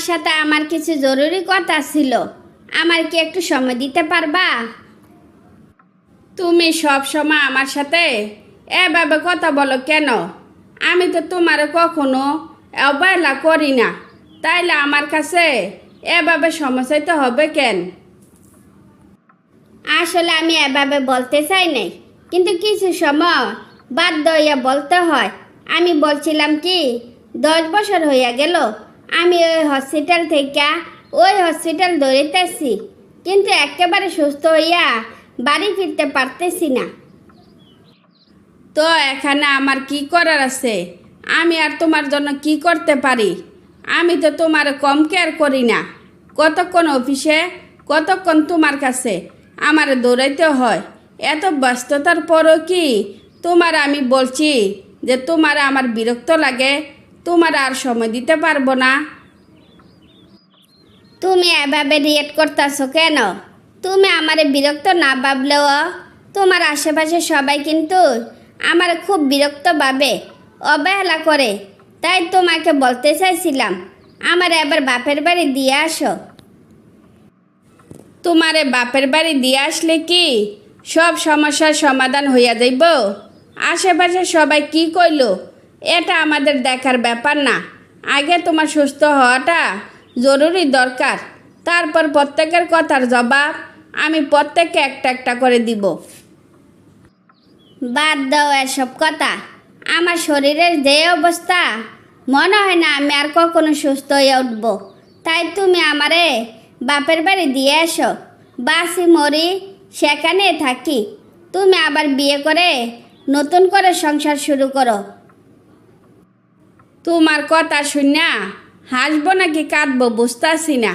সাথে আমার কিছু জরুরি কথা ছিল। আমার কি একটু সময় দিতে পারবা? তুমি সব সময় আমার সাথে এভাবে কথা বলো কেন? আমি তো তোমার কখনো অবহেলা করি না, তাইলে আমার কাছে এভাবে সমস্যাতে হবে কেন? আসলে আমি এভাবে বলতে চাই নাই, কিন্তু কিছু সময় বাধ্য হইয়া বলতে হয়। আমি বলছিলাম কি, 10 বছর হইয়া গেল আমি ওই হসপিটাল থেকে ওই হসপিটাল দৌড়িতেছি, কিন্তু একেবারে সুস্থ হইয়া বাড়ি ফিরতে পারতেছি না। তো এখানে আমার কি করার আছে? আমি আর তোমার জন্য কি করতে পারি? আমি তো তোমার কম কেয়ার করি না। কতক্ষণ অফিসে, কতক্ষণ তোমার কাছে আমার দৌড়াইতে হয়। এত ব্যস্ততার পরও কি তোমার আমি বলছি যে তোমার আমার বিরক্ত লাগে, তোমার আর সময় দিতে পারবো না? তুমি এভাবে রিয়েক্ট করতেছো কেন? তুমি আমারে বিরক্ত না ভাবলেও তোমার আশেপাশে সবাই কিন্তু আমার খুব বিরক্ত ভাবে, অবহেলা করে। তাই তোমাকে বলতে চাইছিলাম আমার এবার বাপের বাড়ি দিয়ে আসো। তোমারে বাপের বাড়ি দিয়ে আসলে কি সব সমস্যার সমাধান হইয়া যাইব? আশেপাশে সবাই কি কইল এটা আমাদের দেখার ব্যাপার না। আগে তোমার সুস্থ হওয়াটা জরুরি দরকার, তারপর প্রত্যেকের কথার জবাব আমি প্রত্যেককে একটা একটা করে দিব। বাদ দাও এসব কথা। আমার শরীরের যে অবস্থা, মনে হয় না আমি আর কখনো সুস্থ হয়ে উঠব। তাই তুমি আমারে বাপের বাড়ি দিয়ে এসো। বাসি মরি সেখানে থাকি, তুমি আবার বিয়ে করে নতুন করে সংসার শুরু করো। তোমার কথা শুনা হাসবো নাকি কাঁদবো বুঝতেছি না।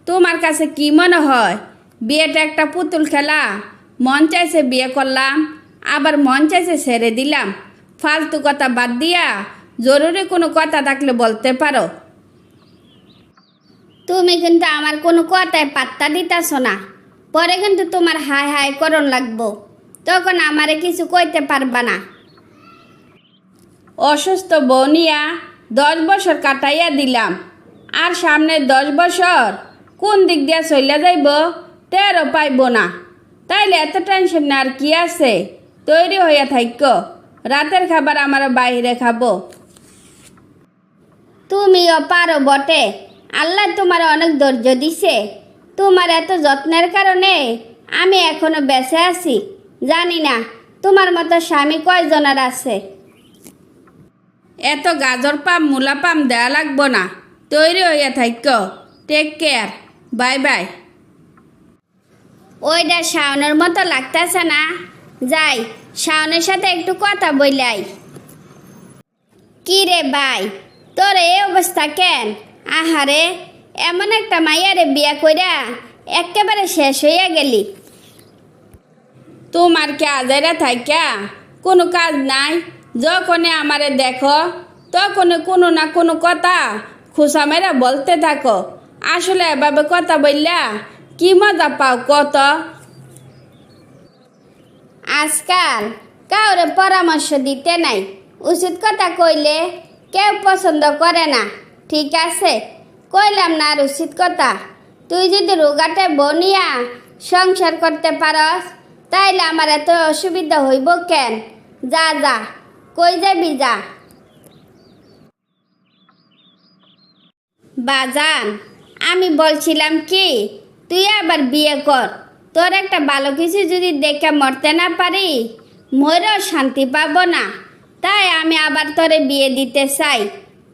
তোমার কাছে কি মনে হয় বিয়েটা একটা পুতুল খেলা? মন চাইছে বিয়ে করলাম, আবার মন চাইছে ছেড়ে দিলাম। ফালতু কথা বাদ দিয়া জরুরি কোনো কথা থাকলে বলতে পারো। তুমি কিন্তু আমার কোনো কথায় পাত্তা দিতেছ না। পরে কিন্তু তোমার হাই হাই করণ লাগবো, তখন আমারে কিছু কইতে পারবা না। অসুস্থ বনিয়া 10 বছর কাটাইয়া দিলাম, আর সামনে 10 বছর কোন দিক দিয়া চলে যাইব টেরও পাইব না। তাইলে এত টেনশন না আর কি আছে? তৈরি হইয়া থাইক, রাতের খাবার আমার বাইরে খাবো। তুমিও পারো বটে, আল্লাহ তোমার অনেক ধৈর্য দিছে। তোমার এত যত্নের কারণে আমি এখনো বেঁচে আছি। জানি না তোমার মতো স্বামী কয়জনের আছে। এত গাজর পাম মূলা পাম দেয়া লাগবো না, তৈরি হইয়া থাইক। Take care, bye bye. ওইটা শাওনের মতো লাগতেছে না? যাই শাওনের সাথে একটু কথা বইলাই। কি রে ভাই, তোর এই অবস্থা কেন? আহারে, এমন একটা মাইয়ারে বিয়া কইরা একেবারে শেষ হইয়া গেলি। তোমার কি আজাইরা থাইকা কোনো কাজ নাই? যখনই আমারে দেখো তখনই কোনো না কোনো কথা খুশা মেরা বলতে থাকো। আসলে এভাবে কথা বললা কি মজা পাও কত? আজকাল কাউরে পরামর্শ দিতে নাই, উচিত কথা কইলে কেউ পছন্দ করে না। ঠিক আছে, কইলাম না আর উচিত কথা। তুই যদি রোগাটে বনিয়া সংসার করতে পারস, তাইলে আমার এত অসুবিধা হইব কেন? যা যা, কই যাবি যা। বাজান, আমি বলছিলাম কি, তুই আবার বিয়ে কর। তোর একটা ভালো কিছু যদি দেখে মরতে না পারি, মরেও শান্তি পাবো না। তাই আমি আবার তোরে বিয়ে দিতে চাই,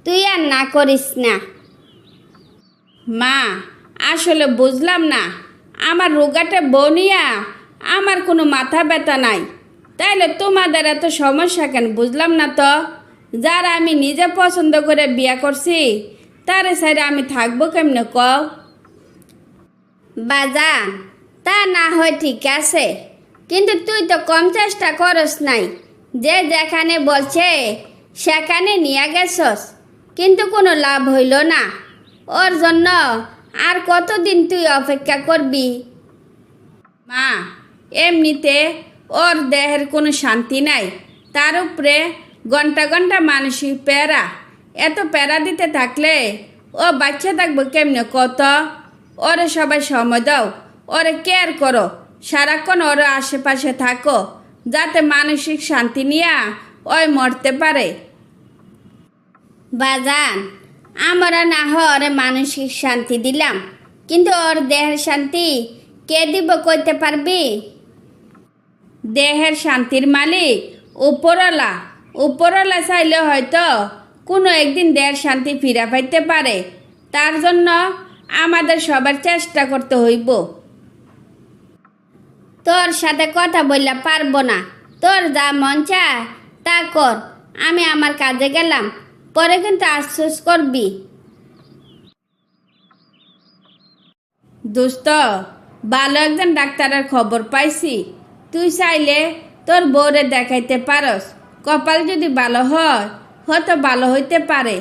তুই আর না করিস না। মা, আসলে বুঝলাম না, আমার রোগাটে বনিয়া আমার কোনো মাথা ব্যথা নাই, তাইলে তোমাদের এত সমস্যা কেন বুঝলাম না তো। যারা আমি নিজে পছন্দ করে বিয়ে করছি তারে সাইডে আমি থাকবো কেমনে কও? বাজান, তা না হয় ঠিক আছে, কিন্তু তুই তো কম চেষ্টা করস নাই। যে যেখানে বলছে সেখানে নিয়ে গেছস, কিন্তু কোনো লাভ হইল না। ওর জন্য আর কতদিন তুই অপেক্ষা করবি? মা, এমনিতে ওর দেহের কোনো শান্তি নাই, তার উপরে ঘন্টা ঘন্টা মানসিক প্যারা। এত প্যারা দিতে থাকলে ও বাচ্চা থাকবো কেমনে কত? ওরে সবাই সময় দাও, ওরে কেয়ার করো, সারাক্ষণ ওর আশেপাশে থাকো, যাতে মানসিক শান্তি নিয়ে ওই মরতে পারে। বাজান, আমরা না হয় ওরে মানসিক শান্তি দিলাম, কিন্তু ওর দেহের শান্তি কে দিব কইতে পারবি? দেহের শান্তির মালিক উপরওয়ালা। উপরওয়ালা চাইলে হয়তো কোনো একদিন দেহের শান্তি ফিরে পাইতে পারে। তার জন্য আমাদের সবার চেষ্টা করতে হইব। তোর সাথে কথা বললে পারবো না, তোর যা মন চায় তা কর, আমি আমার কাজে গেলাম, পরে কিন্তু আফসোস করবি। দোস্ত, ভালো একজন ডাক্তারের খবর পাইছি। তুই চাইলে তোর বউরে দেখাইতে পারস। কপাল যদি ভালো হয় হয়তো ভালো হইতে পারে।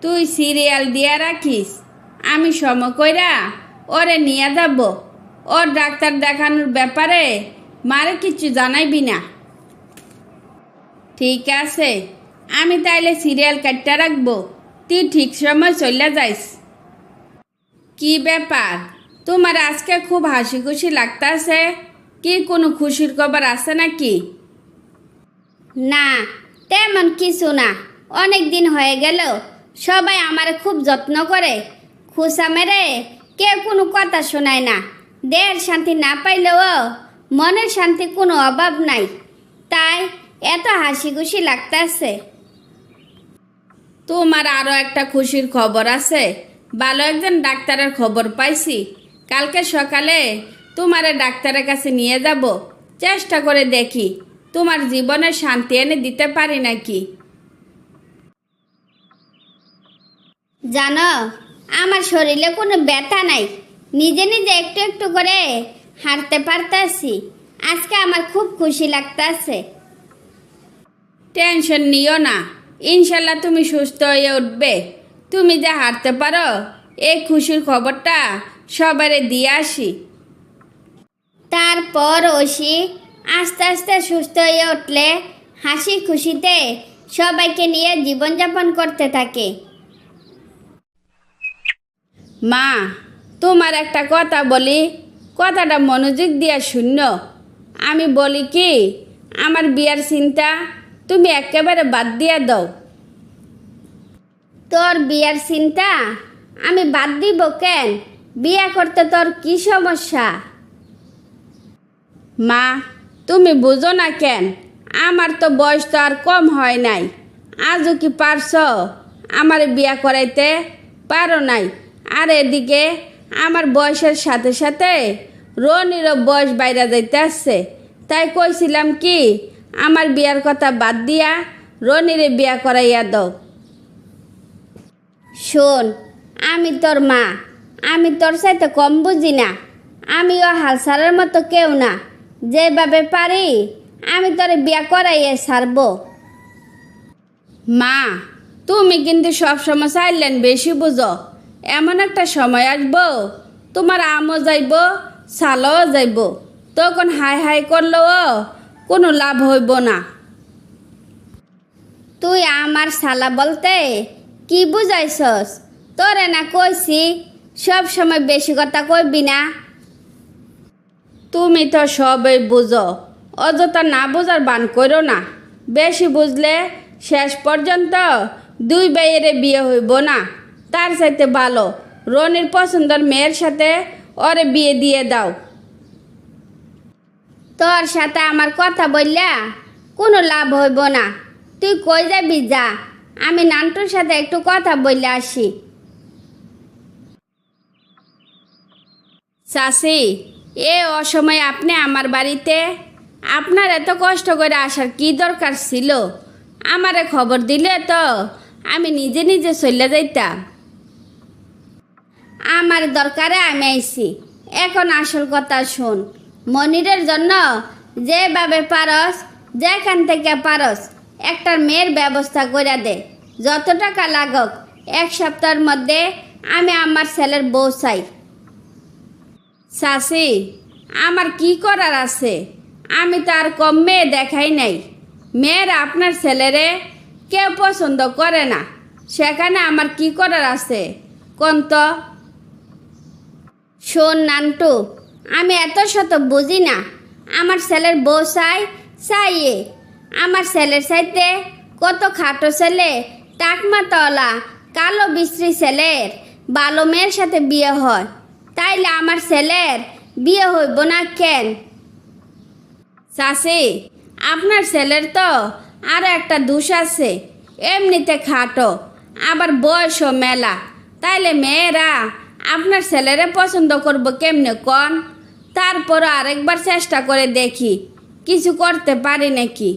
তুই সিরিয়াল দিয়া রাখিস, আমি সময় কইরা ওরে নিয়ে যাব। ওর ডাক্তার দেখানোর ব্যাপারে মারে কিছু জানাইবি না। ঠিক আছে, আমি তাইলে সিরিয়াল কাটতে রাখবো, তুই ঠিক সময় চলে যাইস। কি ব্যাপার, তোমার আজকে খুব হাসি খুশি লাগতাছে? কি কোনো খুশির খবর আছে নাকি? না, তেমন কিছু না। অনেক দিন হয়ে গেল সবাই আমার খুব যত্ন করে, খুশা মেরে কেউ কোনো কথা শোনায় না। দেহের শান্তি না পাইলেও মনের শান্তি কোনো অভাব নাই, তাই এত হাসি খুশি লাগতেছে। তোমার আরও একটা খুশির খবর আছে। ভালো একজন ডাক্তারের খবর পাইছি। কালকে সকালে তোমারে ডাক্তারের কাছে নিয়ে যাব। চেষ্টা করে দেখি তোমার জীবনে শান্তি এনে দিতে পারি নাকি। জানো, আমার শরীরে কোনো ব্যথা নাই, নিজে নিজে একটু একটু করে হাঁটতে পারতাছি। আজকে আমার খুব খুশি লাগতাছে। টেনশন নিও না, ইনশাল্লাহ তুমি সুস্থ হয়ে উঠবে। তুমি যে হাঁটতে পারো এই খুশির খবরটা সবারে দিয়ে আসি। তারপর ঐশী আস্তে আস্তে সুস্থ হয়ে উঠলে হাসি খুশিতে সবাইকে নিয়ে জীবনযাপন করতে থাকে। মা, তোমার একটা কথা বলি, কথাটা মনোযোগ দিয়া শূন্য। আমি বলি কি, আমার বিয়ার চিন্তা তুমি একেবারে বাদ দিয়া দাও। তোর বিয়ার চিন্তা আমি বাদ দিব কেন? বিয়া করতে তোর কি সমস্যা? মা, তুমি বুঝো না কেন? আমার তো বয়স তো আর কম হয় নাই। আজও কি পারছ আমার বিয়া করাইতে? পারো নাই। আর এদিকে আমার বয়সের সাথে সাথে রনিরও বয়স বাইরে যাইতে আসছে। তাই কইছিলাম কি, আমার বিয়ার কথা বাদ দিয়া রনিরে বিয়া করাইয়া দাও। শোন, আমি তোর মা, আমি তোর সাথে কম বুঝি না। আমিও হালসারের মতো কেউ না, যেভাবে পারি আমি তোর বিয়া করাইয়ে ছাড়বো। মা, তুমি কিন্তু সবসময় চাইলেন বেশি বুঝো। এমন একটা সময় আসবো তোমার আমও যাইব, সালও যাইব, তখন হাই হাই করলেও কোনো লাভ হইব না। তুই আমার শালা বলতে কি বুঝাইছস? তোরে না কইছি সব সময় বেশি কথা কইবি না। তুমি তো সবই বুঝো, অযথা না বোঝার বান করো না। বেশি বুঝলে শেষ পর্যন্ত দুই ভাইয়েরে বিয়ে হইব না। তার চাইতে ভালো রনির পছন্দের মেয়ের সাথে ওরে বিয়ে দিয়ে দাও। তোর সাথে আমার কথা বললা কোনো লাভ হইব না। তুই কই যাবি যা, আমি নান্টুর সাথে একটু কথা বললে আসি। চাচি, এ অসময়ে আপনি আমার বাড়িতে? আপনার এত কষ্ট করে আসার কি দরকার ছিল? আমারে খবর দিলে তো আমি নিজে নিজে চলে যাইতাম। আমার দরকারে আমি আইছি। এখন আসল কথা শোন, মনিরের জন্য যেভাবে পারস, যেখান থেকে পারস একটা মেয়ের ব্যবস্থা করে দে। যত টাকা লাগুক, 1 সপ্তাহের মধ্যে আমি আমার ছেলের বউ চাই। চাচি, আমার কি করার আছে? আমি তো আর কম মেয়ে দেখাই নাই। মেয়েরা আপনার ছেলেরে কেউ পছন্দ করে না। সেখানে আমার কি করার আছে কোন তো? শোন নান্টু, আমি এত শত বুঝি না। আমার ছেলের বউ চাইয়ে আমার ছেলের চাইতে কত খাটো ছেলে, টাকমাতলা কালো বিশ্রী ছেলের ভালো মেয়ের সাথে বিয়ে হয়, তাইলে আমার ছেলের বিয়ে হইব না কেন? চাচি, আপনার ছেলের তো আরও একটা দোষ আছে, এমনিতে খাটো আবার বয়সও মেলা, তাইলে মেয়েরা আপনার ছেলেরে পছন্দ করব কেমনে কন? তারপরও আরেকবার চেষ্টা করে দেখি কিছু করতে পারি নাকি।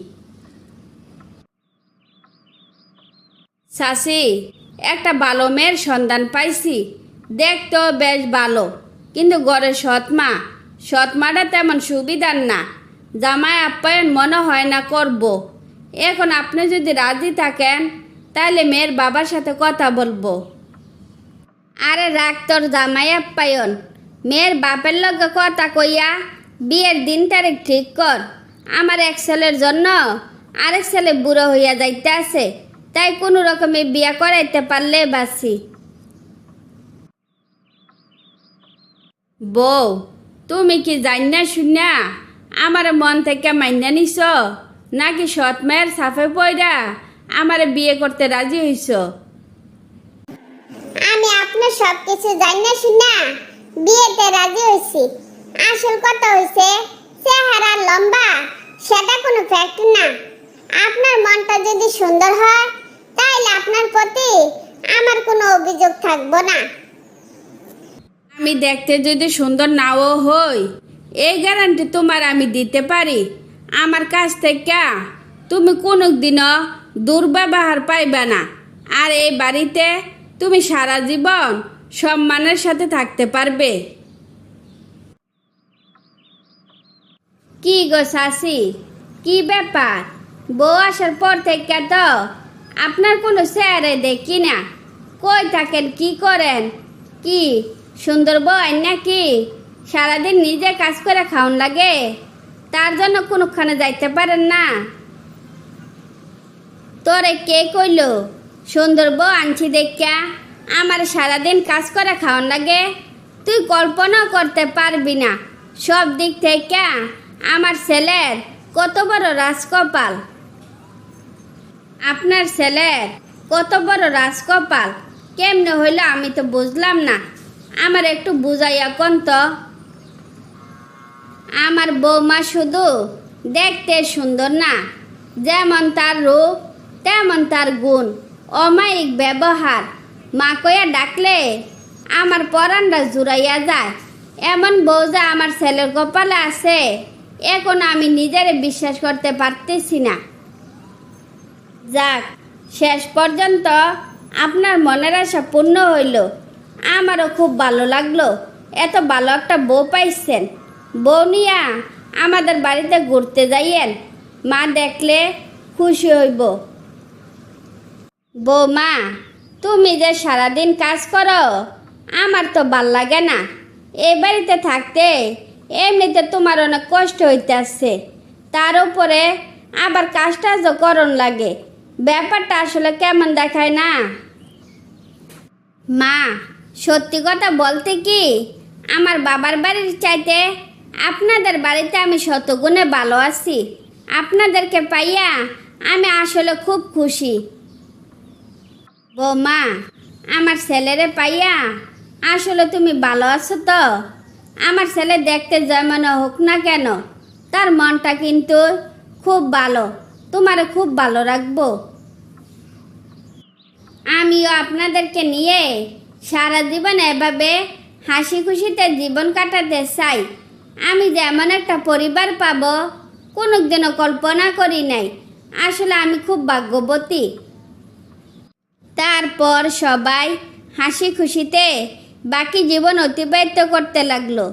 চাচি, একটা ভালো মেয়ের সন্ধান পাইছি, দেখতেও বেশ ভালো, কিন্তু ঘরে সৎমাটা তেমন সুবিধার না, জামাই আপ্যায়ন মনে হয় না করব। এখন আপনি যদি রাজি থাকেন তাহলে মেয়ের বাবার সাথে কথা বলবো। আরে রাখ তোর জামাই আপ্যায়ন, মেয়ের বাপের লগে কথা কইয়া বিয়ের দিন তারিখ ঠিক কর। আমার এক ছেলের জন্য আরেক ছেলে বুড়ো হইয়া যাইতে আছে, তাই কোনো রকমে বিয়া করাইতে পারলে বাঁচি। বউ, তুমি কি জান্না শুনা আমার মন থেকে মাইনা নিছ, নাকি সৎ মায়ের সাফে পয়রা আমার বিয়ে করতে রাজি হইছ? আমি আপনার সবকিছু জানি শুনা বিয়েতে রাজি হয়েছি। আসল কথা হয়েছে চেহারা লম্বা সেটা কোনো ফ্যাক্ট না। আপনার মনটা যদি সুন্দর হয় তাহলে আপনার প্রতি আমার কোনো অভিযোগ থাকবো না। আমি দেখতে যদি সুন্দর নাও হই, এই গ্যারান্টি তোমার আমি দিতে পারি। আমার কাছ থেকে তুমি কোনো দিনও দুর্ব্যবহার পাইবে না, আর এই বাড়িতে তুমি সারা জীবন সম্মানের সাথে থাকতে পারবে। কি গো শাশি, কি ব্যাপার? বউ আসার পর থেকে তো আপনার কোনো চেহারাই দেখি না। কই থাকেন, কি করেন? কি সুন্দর বউ নাকি? সারাদিন নিজে কাজ করে খাওয়ান লাগে, তার জন্য কোনোখানে যাইতে পারেন না? তোরে কে কইল সুন্দর বউ আনছি দেখা আমার সারাদিন কাজ করে খাওয়ান লাগে? তুই কল্পনাও করতে পারবি না সব দিক থেকে আমার ছেলের কত বড় রাজকপাল। আপনার ছেলের কত বড় রাজকপাল কেমনে হইল আমি তো বুঝলাম না। আমার একটু বুঝাইয়া কোন তো। আমার বৌমা শুধু দেখতে সুন্দর না, যেমন তার রূপ তেমন তার গুণ, অমায়িক ব্যবহার। মা কইয়া ডাকলে আমার পরানটা জুড়াইয়া যায়। এমন বউ যে আমার ছেলের কপালে আছে, এখন আমি নিজের বিশ্বাস করতে পারতেছি না। যাক, শেষ পর্যন্ত আপনার মনের আশা পূর্ণ হইল। আমারও খুব ভালো লাগলো, এত ভালো একটা বউ পাইছেন। বউ নিয়া আমাদের বাড়িতে ঘুরতে যাইয়েন, মা দেখলে খুশি হইব। বৌমা, তুমি যে সারাদিন কাজ করো আমার তো ভাল লাগে না। এই বাড়িতে থাকতে এমনিতে তোমার অনেক কষ্ট হইতেছে, তার উপরে আবার কাজটা যে করণ লাগে, ব্যাপারটা আসলে কেমন দেখায় না? মা, সত্যি কথা বলতে কি, আমার বাবার বাড়ির চাইতে আপনাদের বাড়িতে আমি শতগুণে ভালো আছি। আপনাদেরকে পাইয়া আমি আসলে খুব খুশি। বৌমা, আমার ছেলেরে পাইয়া আসলে তুমি ভালো আছো তো? আমার ছেলে দেখতে যেমন হোক না কেন, তার মনটা কিন্তু খুব ভালো, তোমারে খুব ভালো রাখবো। আমিও আপনাদেরকে নিয়ে সারা জীবন এভাবে হাসি খুশিতে জীবন কাটাতে চাই। আমি যেমন একটা পরিবার পাবো কোনোদিনও কল্পনা করি নাই। আসলে আমি খুব ভাগ্যবতী। তারপর সবাই হাসি খুশিতে বাকি জীবন অতিবাহিত করতে লাগলো।